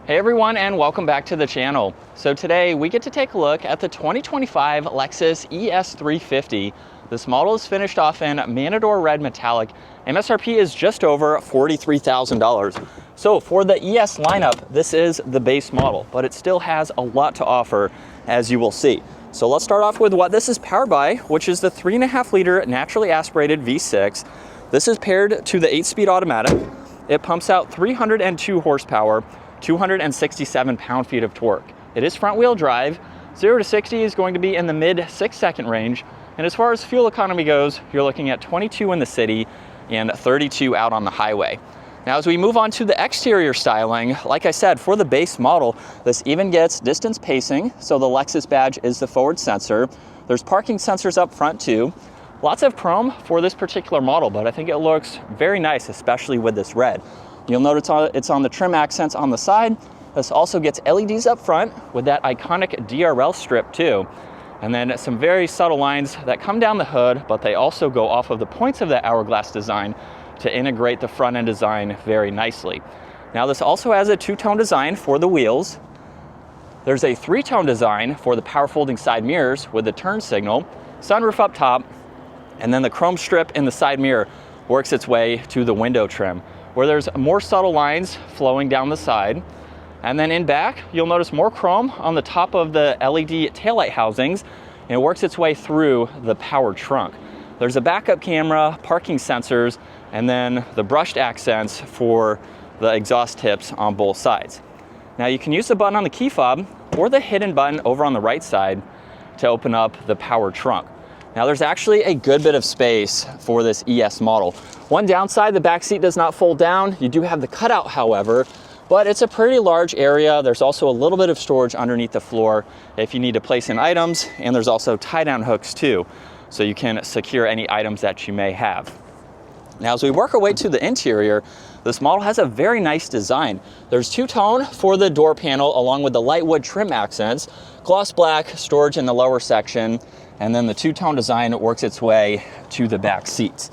Hey everyone, and welcome back to the channel. So today we get to take a look at the 2025 Lexus ES350. This model is finished off in Matador Red Metallic. MSRP is just over $43,000. So for the ES lineup, this is the base model, but it still has a lot to offer, as you will see. So let's start off with what this is powered by, which is the 3.5 liter naturally aspirated V6. This is paired to the 8-speed automatic. It pumps out 302 horsepower, 267 pound-feet of torque. It is front-wheel drive. 0 to 60 is going to be in the mid 6-second range. And as far as fuel economy goes, you're looking at 22 in the city and 32 out on the highway. Now, as we move on to the exterior styling, like I said, for the base model, this even gets distance pacing. So the Lexus badge is the forward sensor. There's parking sensors up front too. Lots of chrome for this particular model, but I think it looks very nice, especially with this red. You'll notice it's on the trim accents on the side. This also gets LEDs up front with that iconic DRL strip too. And then some very subtle lines that come down the hood, but they also go off of the points of that hourglass design to integrate the front end design very nicely. Now this also has a two-tone design for the wheels. There's a three-tone design for the power folding side mirrors with the turn signal, sunroof up top, and then the chrome strip in the side mirror works its way to the window trim, where there's more subtle lines flowing down the side. And then in back, you'll notice more chrome on the top of the LED taillight housings, and it works its way through the power trunk. There's a backup camera, parking sensors, and then the brushed accents for the exhaust tips on both sides. Now you can use the button on the key fob or the hidden button over on the right side to open up the power trunk. Now there's actually a good bit of space for this ES model. One downside, the back seat does not fold down. You do have the cutout, however, but it's a pretty large area. There's also a little bit of storage underneath the floor if you need to place in items, and there's also tie-down hooks too, so you can secure any items that you may have. Now as we work our way to the interior, this model has a very nice design. There's two-tone for the door panel along with the light wood trim accents, gloss black storage in the lower section, and then the two-tone design works its way to the back seats.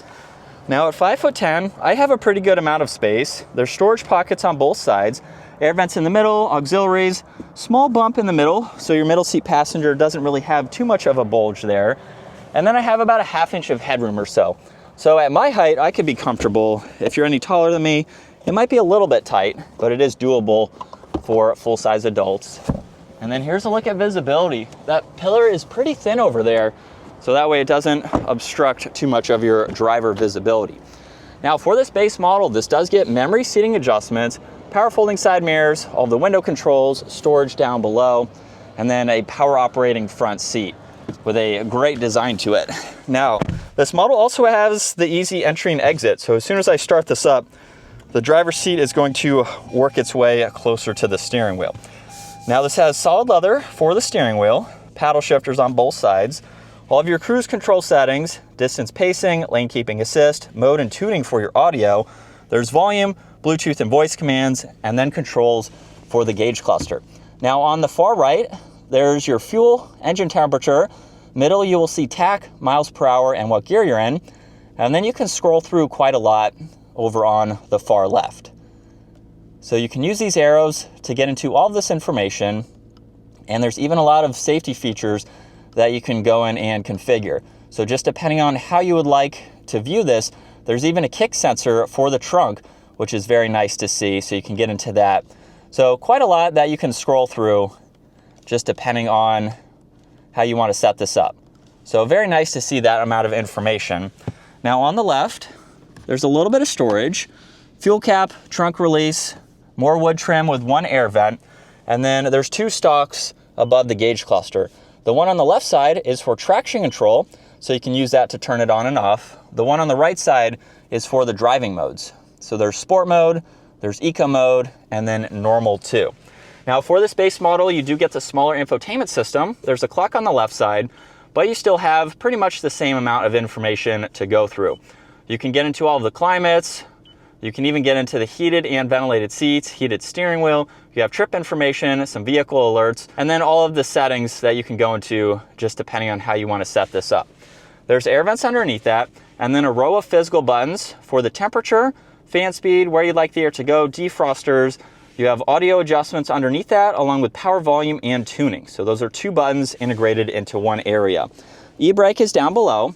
Now at 5'10", I have a pretty good amount of space. There's storage pockets on both sides, air vents in the middle, auxiliaries, small bump in the middle, so your middle seat passenger doesn't really have too much of a bulge there. And then I have about a ½ inch of headroom or so. So at my height, I could be comfortable. If you're any taller than me, it might be a little bit tight, but it is doable for full-size adults. And then here's a look at visibility. That pillar is pretty thin over there, so that way it doesn't obstruct too much of your driver visibility. Now for this base model, this does get memory seating adjustments, power folding side mirrors, all the window controls, storage down below, and then a power operating front seat with a great design to it. Now, this model also has the easy entry and exit, so as soon as I start this up, the driver's seat is going to work its way closer to the steering wheel. Now this has solid leather for the steering wheel, paddle shifters on both sides, all of your cruise control settings, distance pacing, lane keeping assist, mode and tuning for your audio. There's volume, Bluetooth and voice commands, and then controls for the gauge cluster. Now on the far right, there's your fuel, engine temperature. Middle, you will see tach, miles per hour, and what gear you're in. And then you can scroll through quite a lot over on the far left. So you can use these arrows to get into all of this information, and there's even a lot of safety features that you can go in and configure. So just depending on how you would like to view this, there's even a kick sensor for the trunk, which is very nice to see, so you can get into that. So quite a lot that you can scroll through just depending on how you want to set this up. So very nice to see that amount of information. Now on the left, there's a little bit of storage, fuel cap, trunk release, more wood trim with one air vent, and then there's two stalks above the gauge cluster. The one on the left side is for traction control, so you can use that to turn it on and off. The one on the right side is for the driving modes. So there's sport mode, there's eco mode, and then normal too. Now for this base model, you do get the smaller infotainment system. There's a clock on the left side, but you still have pretty much the same amount of information to go through. You can get into all of the climates. You can even get into the heated and ventilated seats, heated steering wheel. You have trip information, some vehicle alerts, and then all of the settings that you can go into just depending on how you want to set this up. There's air vents underneath that, and then a row of physical buttons for the temperature, fan speed, where you'd like the air to go, defrosters. You have audio adjustments underneath that, along with power, volume, and tuning. So those are 2 buttons integrated into one area. E-brake is down below,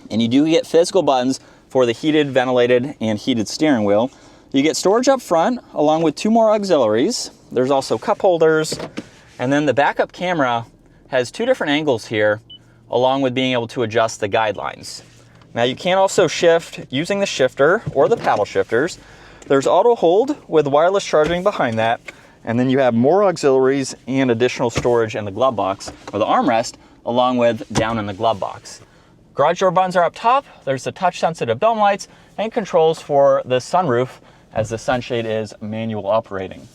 and you do get physical buttons for the heated, ventilated, and heated steering wheel. You get storage up front, along with 2 more auxiliaries. There's also cup holders, and then the backup camera has 2 different angles here, along with being able to adjust the guidelines. Now you can also shift using the shifter or the paddle shifters. There's auto hold with wireless charging behind that, and then you have more auxiliaries and additional storage in the glove box, or the armrest, along with down in the glove box. Garage door buttons are up top. There's the touch sensitive dome lights and controls for the sunroof, as the sunshade is manual operating.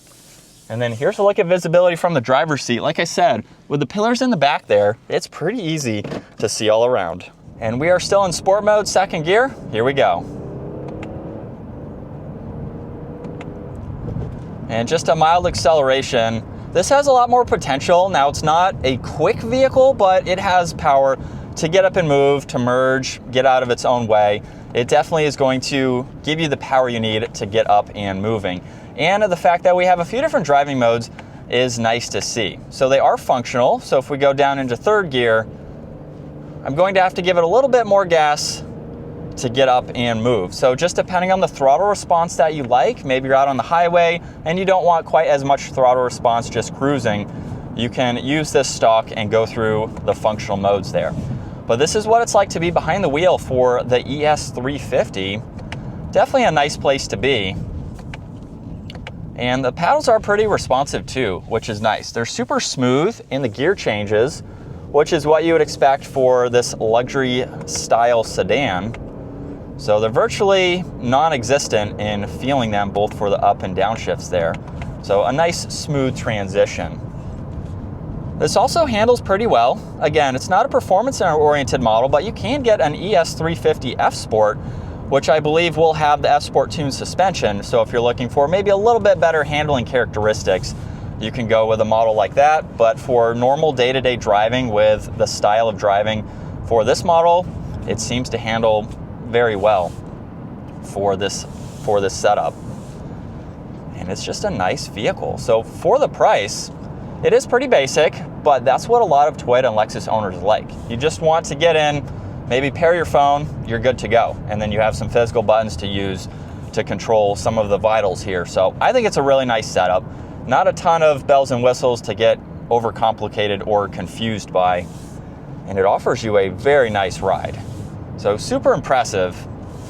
And then here's a look at visibility from the driver's seat. Like I said, with the pillars in the back there, it's pretty easy to see all around. And we are still in sport mode, 2nd gear. Here we go. And just a mild acceleration. This has a lot more potential. Now, it's not a quick vehicle, but it has power to get up and move, to merge, get out of its own way. It definitely is going to give you the power you need to get up and moving. And the fact that we have a few different driving modes is nice to see. So they are functional. So if we go down into 3rd gear, I'm going to have to give it a little bit more gas to get up and move. So just depending on the throttle response that you like, maybe you're out on the highway and you don't want quite as much throttle response just cruising, you can use this stock and go through the functional modes there. But this is what it's like to be behind the wheel for the ES350. Definitely a nice place to be. And the paddles are pretty responsive too, which is nice. They're super smooth in the gear changes, which is what you would expect for this luxury style sedan. So they're virtually non-existent in feeling them, both for the up and down shifts there. So a nice smooth transition. This also handles pretty well. Again, it's not a performance-oriented model, but you can get an ES350 F Sport, which I believe will have the F Sport tuned suspension. So if you're looking for maybe a little bit better handling characteristics, you can go with a model like that. But for normal day-to-day driving with the style of driving for this model, it seems to handle very well for this setup. And it's just a nice vehicle. So for the price, it is pretty basic, but that's what a lot of Toyota and Lexus owners like. You just want to get in, maybe pair your phone, you're good to go. And then you have some physical buttons to use to control some of the vitals here. So I think it's a really nice setup. Not a ton of bells and whistles to get overcomplicated or confused by. And it offers you a very nice ride. So super impressive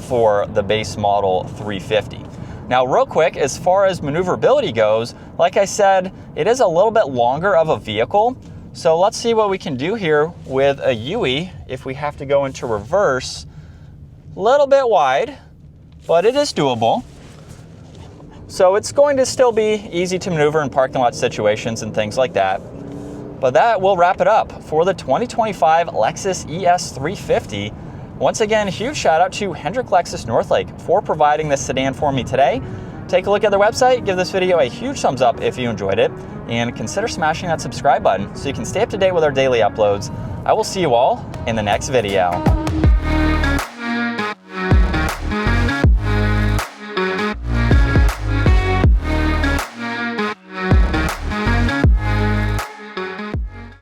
for the base model 350. Now, real quick, as far as maneuverability goes, like I said, it is a little bit longer of a vehicle. So let's see what we can do here with a UE if we have to go into reverse. A little bit wide, but it is doable. So it's going to still be easy to maneuver in parking lot situations and things like that. But that will wrap it up for the 2025 Lexus ES350. Once again, huge shout out to Hendrick Lexus Northlake for providing this sedan for me today. Take a look at their website, give this video a huge thumbs up if you enjoyed it, and consider smashing that subscribe button so you can stay up to date with our daily uploads. I will see you all in the next video.